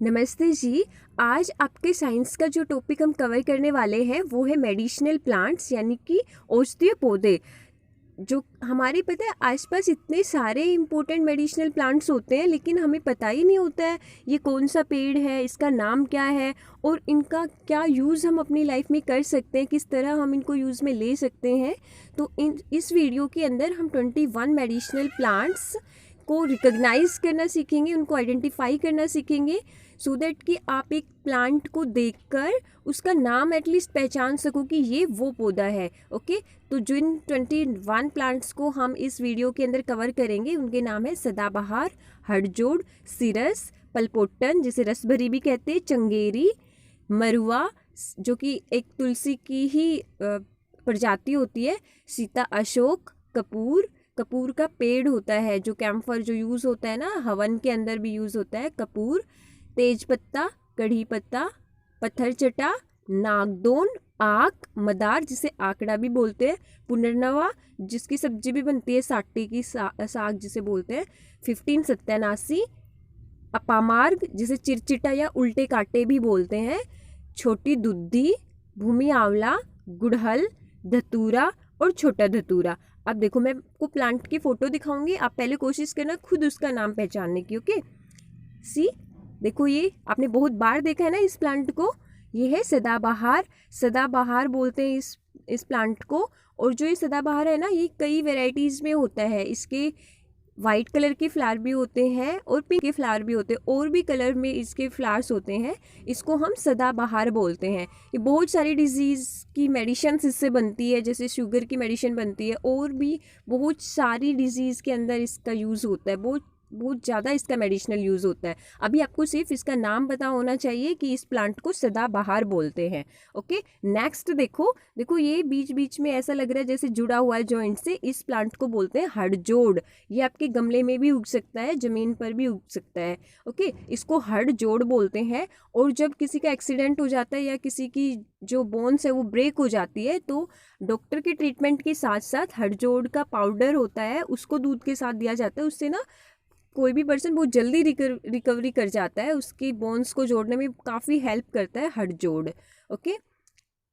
नमस्ते जी। आज आपके साइंस का जो टॉपिक हम कवर करने वाले हैं वो है मेडिसिनल प्लांट्स यानी कि औषधीय पौधे। जो हमारे पता है आसपास इतने सारे इम्पोर्टेंट मेडिसिनल प्लांट्स होते हैं लेकिन हमें पता ही नहीं होता है ये कौन सा पेड़ है, इसका नाम क्या है और इनका क्या यूज़ हम अपनी लाइफ में कर सकते हैं, किस तरह हम इनको यूज़ में ले सकते हैं। तो इस वीडियो के अंदर हम 21 मेडिसिनल प्लांट्स को रिकॉग्नाइज करना सीखेंगे, उनको आइडेंटिफाई करना सीखेंगे सो दैट कि आप एक प्लांट को देखकर उसका नाम एटलीस्ट पहचान सको कि ये वो पौधा है। ओके, तो जिन 21 प्लांट्स को हम इस वीडियो के अंदर कवर करेंगे उनके नाम है सदाबहार, हड़जोड़, सिरस, पलपोटन जिसे रसभरी भी कहते हैं, चंगेरी, मरुआ जो कि एक तुलसी की ही प्रजाति होती है, सीता अशोक, कपूर का पेड़ होता है जो कैम्फर जो यूज़ होता है ना, हवन के अंदर भी यूज़ होता है कपूर, तेज पत्ता, कढ़ी पत्ता, पत्थर चटा, नागदोन, आक, मदार जिसे आकड़ा भी बोलते हैं, पुनर्नवा जिसकी सब्जी भी बनती है, साटी की साग जिसे बोलते हैं, 15 सत्यानाशी, अपामार्ग जिसे चिरचिटा या उल्टे कांटे भी बोलते हैं, छोटी दुद्धि, भूमि आंवला, गुड़हल, धतूरा और छोटा धतूरा। अब देखो मैं आपको प्लांट की फ़ोटो दिखाऊंगी, आप पहले कोशिश करना खुद उसका नाम पहचानने की। ओके, सी देखो ये आपने बहुत बार देखा है ना इस प्लांट को, ये है सदाबहार बोलते हैं इस प्लांट को। और जो ये सदाबहार है ना ये कई वेराइटीज़ में होता है, इसके वाइट कलर के फ्लावर भी होते हैं और पिंक के फ्लावर भी होते हैं और भी कलर में इसके फ्लावर्स होते हैं। इसको हम सदाबहार बोलते हैं। ये बहुत सारी डिजीज़ की मेडिसिन इससे बनती है, जैसे शुगर की मेडिसिन बनती है और भी बहुत सारी डिजीज़ के अंदर इसका यूज़ होता है, बहुत ज़्यादा इसका मेडिसिनल यूज़ होता है। अभी आपको सिर्फ इसका नाम पता होना चाहिए कि इस प्लांट को सदाबहार बोलते हैं। ओके, नेक्स्ट देखो ये बीच बीच में ऐसा लग रहा है जैसे जुड़ा हुआ है जॉइंट से, इस प्लांट को बोलते हैं हड़जोड़। ये आपके गमले में भी उग सकता है, ज़मीन पर भी उग सकता है। ओके, इसको हड़जोड़ बोलते हैं। और जब किसी का एक्सीडेंट हो जाता है या किसी की जो बोन्स है वो ब्रेक हो जाती है तो डॉक्टर के ट्रीटमेंट के साथ साथ हड़जोड़ का पाउडर होता है उसको दूध के साथ दिया जाता है। उससे ना कोई भी पर्सन बहुत जल्दी रिकवरी कर जाता है, उसकी बोन्स को जोड़ने में काफ़ी हेल्प करता है हड़जोड़। ओके,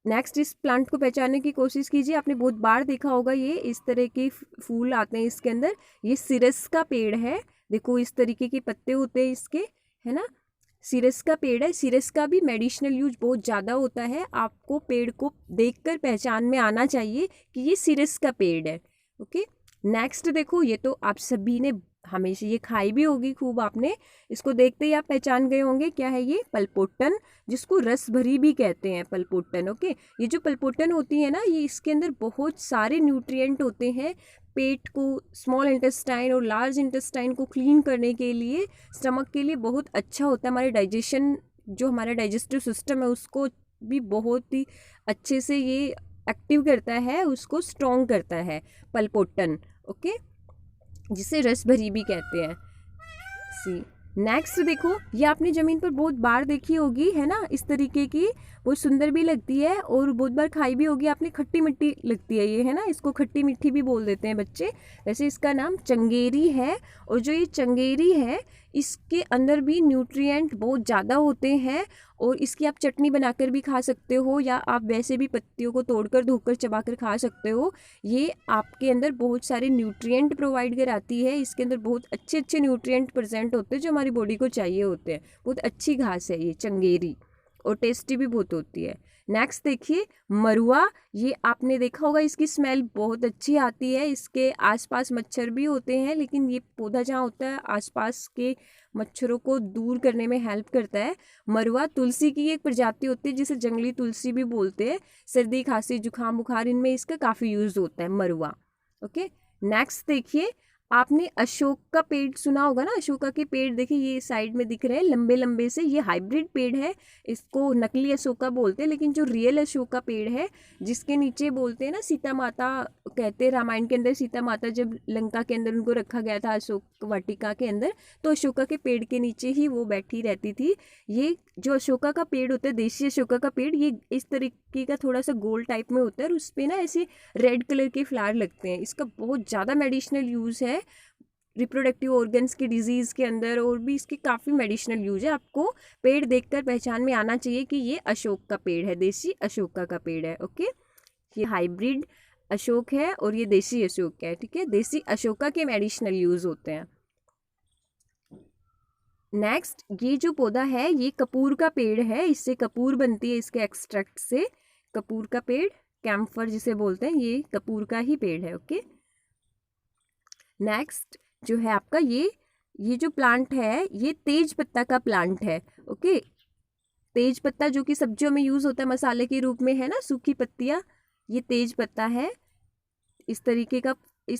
नेक्स्ट इस प्लांट को पहचानने की कोशिश कीजिए, आपने बहुत बार देखा होगा ये इस तरह के फूल आते हैं इसके अंदर। ये सिरस का पेड़ है, देखो इस तरीके के पत्ते होते हैं इसके, है ना, सिरस का पेड़ है। सिरस का भी मेडिसिनल यूज बहुत ज़्यादा होता है, आपको पेड़ को देखकर पहचान में आना चाहिए कि ये सिरस का पेड़ है। ओके, नेक्स्ट देखो ये तो आप सभी ने हमेशा ये खाई भी होगी खूब, आपने इसको देखते ही आप पहचान गए होंगे क्या है ये, पलपोटन जिसको रस भरी भी कहते हैं, पलपोटन। ओके, ये जो पलपोटन होती है ना ये इसके अंदर बहुत सारे न्यूट्रिएंट होते हैं, पेट को, स्मॉल इंटेस्टाइन और लार्ज इंटेस्टाइन को क्लीन करने के लिए, स्टमक के लिए बहुत अच्छा होता है। हमारे डाइजेशन जो हमारा डाइजेस्टिव सिस्टम है उसको भी बहुत ही अच्छे से ये एक्टिव करता है, उसको स्ट्रॉन्ग करता है पलपोटन। ओके, जिसे रस भरी भी कहते हैं। सी नेक्स्ट देखो ये आपने ज़मीन पर बहुत बार देखी होगी, है ना, इस तरीके की, बहुत सुंदर भी लगती है और बहुत बार खाई भी होगी आपने, खट्टी मिट्टी लगती है ये, है ना, इसको खट्टी मिट्टी भी बोल देते हैं बच्चे। वैसे इसका नाम चंगेरी है और जो ये चंगेरी है इसके अंदर भी न्यूट्रिएंट बहुत ज़्यादा होते हैं और इसकी आप चटनी बनाकर भी खा सकते हो या आप वैसे भी पत्तियों को तोड़कर धोकर चबाकर खा सकते हो। ये आपके अंदर बहुत सारे न्यूट्रिएंट प्रोवाइड कराती है, इसके अंदर बहुत अच्छे अच्छे न्यूट्रिएंट प्रेजेंट होते हैं जो हमारी बॉडी को चाहिए होते हैं। बहुत अच्छी घास है ये चंगेरी और टेस्टी भी बहुत होती है। नेक्स्ट देखिए मरुआ, ये आपने देखा होगा इसकी स्मेल बहुत अच्छी आती है, इसके आसपास मच्छर भी होते हैं लेकिन ये पौधा जहाँ होता है आसपास के मच्छरों को दूर करने में हेल्प करता है। मरुआ तुलसी की एक प्रजाति होती है जिसे जंगली तुलसी भी बोलते हैं, सर्दी खांसी जुकाम बुखार इनमें इसका काफ़ी यूज़ होता है मरुआ। ओके, नेक्स्ट देखिए आपने अशोक का पेड़ सुना होगा ना, अशोका के पेड़ देखिए ये साइड में दिख रहे हैं लंबे लंबे से, ये हाइब्रिड पेड़ है, इसको नकली अशोका बोलते हैं लेकिन जो रियल अशोका पेड़ है जिसके नीचे बोलते हैं ना सीता माता, कहते हैं रामायण के अंदर सीता माता जब लंका के अंदर उनको रखा गया था अशोक वाटिका के अंदर, तो अशोका के पेड़ के नीचे ही वो बैठी रहती थी। ये जो अशोका का पेड़ होता है, देशी अशोका का पेड़, ये इस तरीके का थोड़ा सा गोल टाइप में होता है और उस पर ना ऐसे रेड कलर के फ्लावर लगते हैं। इसका बहुत ज़्यादा मेडिसिनल यूज़ है, रिप्रोडक्टिव ऑर्गन्स की डिजीज़ के अंदर, और भी इसके काफ़ी मेडिसिनल यूज है। आपको पेड़ देखकर पहचान में आना चाहिए कि ये अशोक का पेड़ है, देसी अशोका का पेड़ है। ओके, ये हाइब्रिड अशोक है और ये देसी अशोक है। ठीक है, देसी अशोका के मेडिसिनल यूज होते हैं। नेक्स्ट, ये जो पौधा है ये कपूर का पेड़ है, इससे कपूर बनती है, इसके एक्सट्रैक्ट से। कपूर का पेड़, कैम्फर जिसे बोलते हैं, ये कपूर का ही पेड़ है। ओके, नेक्स्ट जो है आपका ये जो प्लांट है ये तेज पत्ता का प्लांट है। ओके, तेज पत्ता जो कि सब्जियों में यूज होता है मसाले के रूप में, है ना, सूखी पत्तियां, ये तेज पत्ता है। इस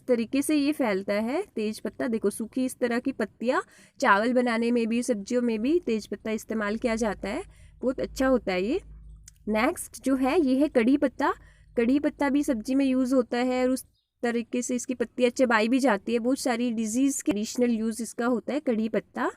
तरीके से ये फैलता है तेज पत्ता। देखो, सूखी इस तरह की पत्तियां, चावल बनाने में भी, सब्जियों में भी तेज पत्ता इस्तेमाल किया जाता है, बहुत अच्छा होता है ये। नेक्स्ट जो है ये है कड़ी पत्ता। कड़ी पत्ता भी सब्जी में यूज़ होता है और उस तरीके से इसकी पत्तियां चबाई भी जाती है। बहुत सारी डिजीज़ के एडिशनल यूज़ इसका होता है कड़ी पत्ता,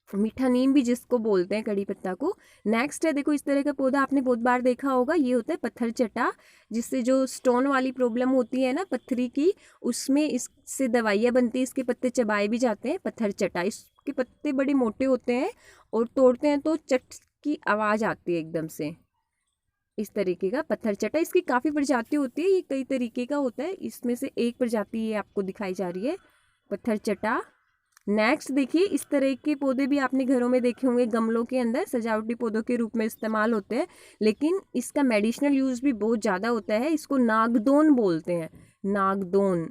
मीठा नीम भी जिसको बोलते हैं कड़ी पत्ता को। नेक्स्ट है, देखो इस तरह का पौधा आपने बहुत बार देखा होगा, ये होता है पत्थर चटा, जिससे जो स्टोन वाली प्रॉब्लम होती है ना पत्थरी की, उसमें इससे दवाइयाँ बनती है, इसके पत्ते चबाए भी जाते हैं। पत्थर चटा, इसके पत्ते बड़े मोटे होते हैं और तोड़ते हैं तो चट की आवाज़ आती है एकदम से। इस तरीके का पत्थर चटा, इसकी काफ़ी प्रजाति होती है, ये कई तरीके का होता है, इसमें से एक प्रजाति ये आपको दिखाई जा रही है, पत्थर चटा। नेक्स्ट देखिए, इस तरह के पौधे भी आपने घरों में देखे होंगे, गमलों के अंदर सजावटी पौधों के रूप में इस्तेमाल होते हैं, लेकिन इसका मेडिसिनल यूज़ भी बहुत ज़्यादा होता है। इसको नागदोन बोलते हैं, नागदोन।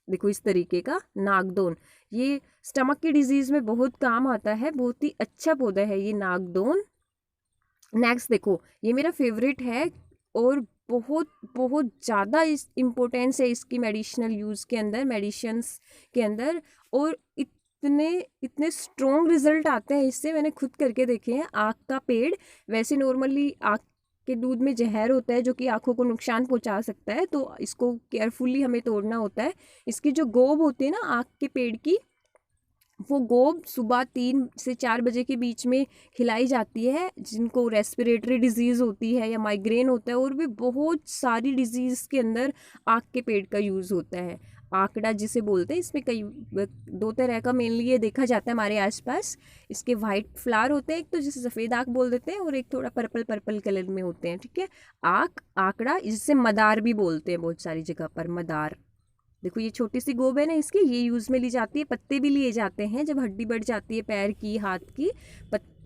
देखो इस तरीके का नागदोन, ये स्टमक की डिजीज़ में बहुत काम आता है, बहुत ही अच्छा पौधा है ये नागदोन। नेक्स्ट देखो, ये मेरा फेवरेट है और बहुत बहुत ज़्यादा इस इम्पोर्टेंस है इसकी मेडिसिनल यूज़ के अंदर, मेडिसिन्स के अंदर, और इतने स्ट्रॉन्ग रिजल्ट आते हैं इससे, मैंने खुद करके देखे हैं। आँख का पेड़, वैसे नॉर्मली आँख के दूध में जहर होता है जो कि आँखों को नुकसान पहुंचा सकता है, तो इसको केयरफुली हमें तोड़ना होता है। इसकी जो गोब होती है ना आँख के पेड़ की, वो गोब सुबह 3 से 4 बजे के बीच में खिलाई जाती है, जिनको रेस्पिरेटरी डिजीज़ होती है या माइग्रेन होता है, और भी बहुत सारी डिजीज़ के अंदर आँख के पेड़ का यूज़ होता है। आंकड़ा जिसे बोलते हैं, इसमें कई 2 तरह का मेनली ये देखा जाता है हमारे आसपास। इसके वाइट फ्लावर होते हैं, एक तो जिसे सफ़ेद आँख बोल देते हैं, और एक थोड़ा पर्पल कलर में होते हैं। ठीक है, आंकड़ा, जिसे मदार भी बोलते हैं बहुत सारी जगह पर, मदार। देखो ये छोटी सी गोब है ना इसकी, ये यूज़ में ली जाती है। पत्ते भी लिए जाते हैं जब हड्डी बढ़ जाती है पैर की, हाथ की,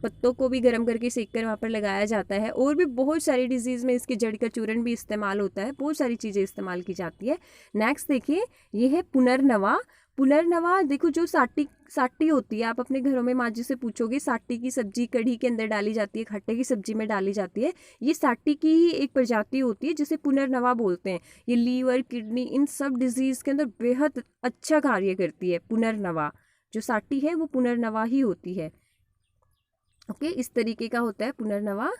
पत्तों को भी गर्म करके सेक कर वहाँ पर लगाया जाता है। और भी बहुत सारी डिजीज़ में इसके जड़ का चूर्ण भी इस्तेमाल होता है, बहुत सारी चीज़ें इस्तेमाल की जाती है। नेक्स्ट देखिए, ये है पुनर्नवा। पुनर्नवा, देखो जो साटी होती है, आप अपने घरों में माँ जी से पूछोगे, साटी की सब्जी कढ़ी के अंदर डाली जाती है, खट्टे की सब्जी में डाली जाती है। ये साटी की ही एक प्रजाति होती है जिसे पुनर्नवा बोलते हैं। ये लीवर, किडनी, इन सब डिजीज़ के अंदर बेहद अच्छा कार्य करती है पुनर्नवा। जो साटी है वो पुनर्नवा ही होती है। ओके, इस तरीके का होता है पुनर्नवा।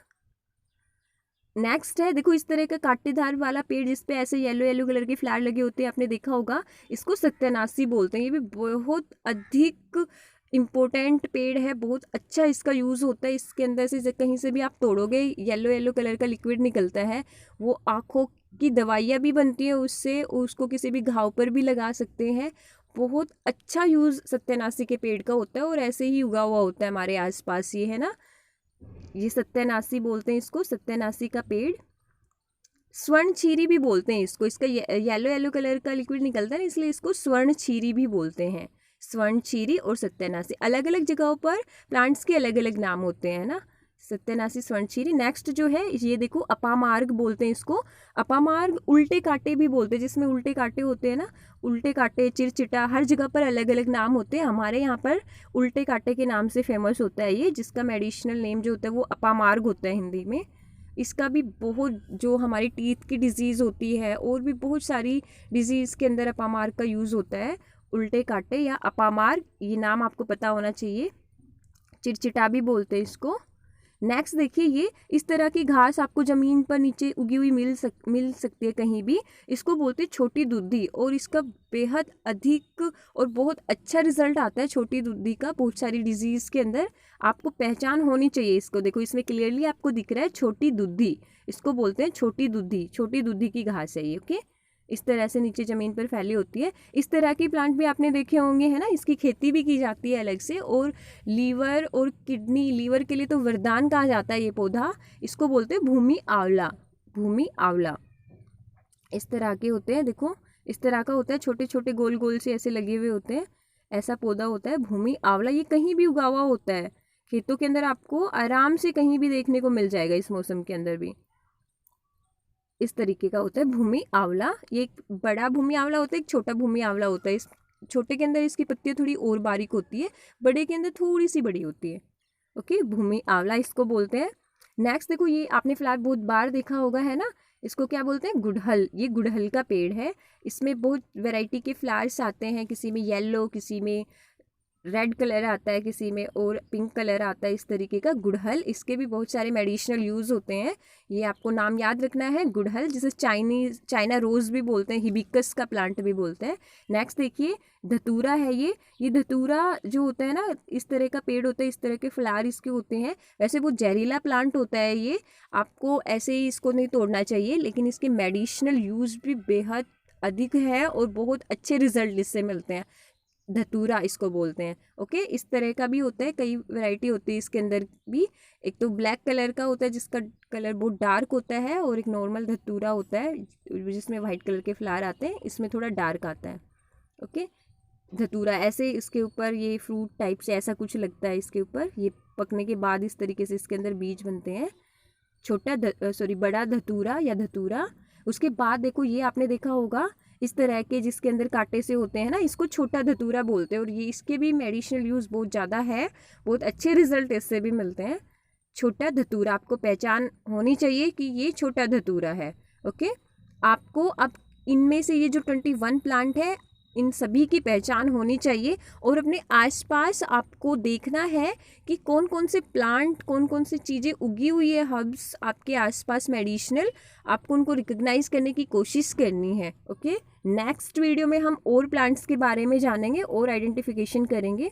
नेक्स्ट है, देखो इस तरह का कांटेदार वाला पेड़ जिसपे ऐसे येलो येलो कलर के फ्लावर लगे होते हैं, आपने देखा होगा, इसको सत्यानाशी बोलते हैं। ये भी बहुत अधिक इम्पोर्टेंट पेड़ है, बहुत अच्छा इसका यूज़ होता है। इसके अंदर से कहीं से भी आप तोड़ोगे, येलो येलो कलर का लिक्विड निकलता है, वो आँखों की दवाइयाँ भी बनती है उससे, उसको किसी भी घाव पर भी लगा सकते हैं। बहुत अच्छा यूज़ सत्यानाशी के पेड़ का होता है, और ऐसे ही उगा हुआ होता है हमारे आसपास, ये है ना, ये सत्यानाशी बोलते हैं इसको, सत्यानाशी का पेड़। स्वर्ण छीरी भी बोलते हैं इसको, इसका येलो येलो कलर का लिक्विड निकलता है ना, इसलिए इसको स्वर्ण छीरी भी बोलते हैं। स्वर्ण छीरी और सत्यानाशी, अलग अलग जगहों पर प्लांट्स के अलग अलग नाम होते हैं ना, सत्यानाशी, स्वर्ण छीरी। नेक्स्ट जो है ये देखो, अपामार्ग बोलते हैं इसको। अपामार्ग उल्टे कांटे भी बोलते हैं, जिसमें उल्टे कांटे होते हैं ना, उल्टे कांटे, चिरचिटा, हर जगह पर अलग अलग नाम होते हैं। हमारे यहाँ पर उल्टे कांटे के नाम से फेमस होता है ये, जिसका मेडिसिनल नेम जो होता है वो अपामार्ग होता है हिंदी में। इसका भी बहुत, जो हमारी टीथ की डिजीज़ होती है और भी बहुत सारी डिजीज़ के अंदर अपामार्ग का यूज़ होता है। उल्टे कांटे या अपामार्ग, ये नाम आपको पता होना चाहिए। चिरचिटा भी बोलते हैं इसको। नेक्स्ट देखिए, ये इस तरह की घास आपको ज़मीन पर नीचे उगी हुई मिल सकती है कहीं भी, इसको बोलते हैं छोटी दुद्धि, और इसका बेहद अधिक और बहुत अच्छा रिजल्ट आता है छोटी दुद्धि का बहुत सारी डिजीज़ के अंदर। आपको पहचान होनी चाहिए इसको, देखो इसमें क्लियरली आपको दिख रहा है छोटी दुद्धि, इसको बोलते हैं छोटी दुद्धि की घास है ये। ओके, इस तरह से नीचे ज़मीन पर फैली होती है। इस तरह की प्लांट भी आपने देखे होंगे, है ना, इसकी खेती भी की जाती है अलग से। और लीवर और किडनी, लीवर के लिए तो वरदान कहा जाता है ये पौधा, इसको बोलते हैं भूमि आंवला। भूमि आंवला इस तरह के होते हैं, देखो इस तरह का होता है, छोटे छोटे गोल गोल से ऐसे लगे हुए होते हैं, ऐसा पौधा होता है भूमि आंवला। ये कहीं भी उगा हुआ होता है, खेतों के अंदर आपको आराम से कहीं भी देखने को मिल जाएगा, इस मौसम के अंदर भी। इस तरीके का होता है भूमि आंवला। ये एक बड़ा भूमि आंवला होता है, एक छोटा भूमि आंवला होता है। इस छोटे के अंदर इसकी पत्तियाँ थोड़ी और बारीक होती है, बड़े के अंदर थोड़ी सी बड़ी होती है। ओके, भूमि आंवला इसको बोलते हैं। नेक्स्ट देखो, ये आपने फ्लावर बहुत बार देखा होगा, है ना, इसको क्या बोलते हैं, गुड़हल। ये गुड़हल का पेड़ है, इसमें बहुत वैरायटी के फ्लावर्स आते हैं, किसी में येलो, किसी में रेड कलर आता है, किसी में और पिंक कलर आता है, इस तरीके का गुड़हल। इसके भी बहुत सारे मेडिसिनल यूज़ होते हैं, ये आपको नाम याद रखना है, गुड़हल, जिसे चाइना रोज़ भी बोलते हैं, हिबिस्कस का प्लांट भी बोलते हैं। नेक्स्ट देखिए, धतूरा है ये धतूरा जो होता है ना, इस तरह का पेड़ होता है, इस तरह के फ्लावर इसके होते हैं। वैसे वो जहरीला प्लांट होता है, ये आपको ऐसे ही इसको नहीं तोड़ना चाहिए, लेकिन इसके मेडिसिनल यूज़ भी बेहद अधिक है और बहुत अच्छे रिजल्ट इससे मिलते हैं। धतूरा इसको बोलते हैं। ओके, इस तरह का भी होता है, कई वैरायटी होती है इसके अंदर भी। एक तो ब्लैक कलर का होता है जिसका कलर बहुत डार्क होता है, और एक नॉर्मल धतूरा होता है जिसमें वाइट कलर के फ्लावर आते हैं, इसमें थोड़ा डार्क आता है। ओके, धतूरा ऐसे इसके ऊपर ये फ्रूट टाइप से ऐसा कुछ लगता है इसके ऊपर। ये पकने के बाद इस तरीके से इसके अंदर बीज बनते हैं, बड़ा धतूरा या धतूरा। उसके बाद देखो, ये आपने देखा होगा इस तरह के जिसके अंदर कांटे से होते हैं ना, इसको छोटा धतूरा बोलते हैं, और ये इसके भी मेडिसिनल यूज़ बहुत ज़्यादा है, बहुत अच्छे रिजल्ट इससे भी मिलते हैं। छोटा धतूरा, आपको पहचान होनी चाहिए कि ये छोटा धतूरा है। ओके, आपको अब इनमें से ये जो 21 प्लांट है, इन सभी की पहचान होनी चाहिए, और अपने आसपास आपको देखना है कि कौन कौन से प्लांट, कौन कौन सी चीज़ें उगी हुई है, हर्ब्स आपके आसपास मेडिसिनल, आपको उनको रिकग्नाइज करने की कोशिश करनी है। ओके, नेक्स्ट वीडियो में हम और प्लांट्स के बारे में जानेंगे और आइडेंटिफिकेशन करेंगे।